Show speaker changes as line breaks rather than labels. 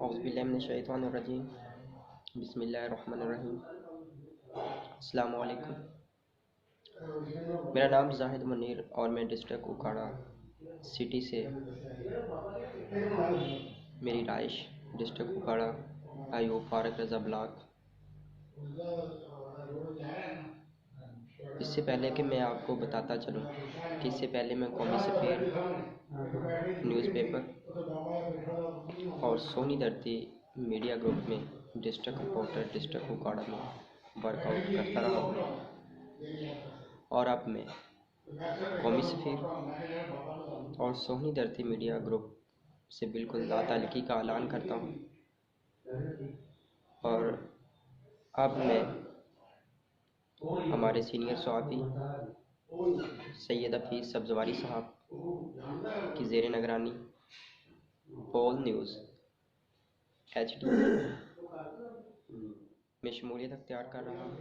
اعوذ باللہ من الشیطان الرجیم، بسم اللہ الرحمن الرحیم۔ السلام علیکم، میرا نام زاہد منیر اور میں ڈسٹرکٹ اوکاڑا سٹی سے، میری رہائش ڈسٹرکٹ اوکاڑا ایوب فارق رضا بلاک۔ اس سے پہلے کہ میں آپ کو بتاتا چلوں کہ اس سے پہلے میں قومی سفیر، نیوز پیپر اور سونی دھرتی میڈیا گروپ میں ڈسٹرکٹ رپورٹر ڈسٹرکٹ اوکاڑا میں ورک آؤٹ کرتا رہا ہوں، اور اب میں قومی سفیر اور سونی دھرتی میڈیا گروپ سے بالکل لا تعلقی کا اعلان کرتا ہوں، اور اب میں ہمارے سینئر صحافی سید حفیظ سبزواری صاحب کی زیر نگرانی پول نیوز HD میں شمولیت اختیار کر رہا ہوں۔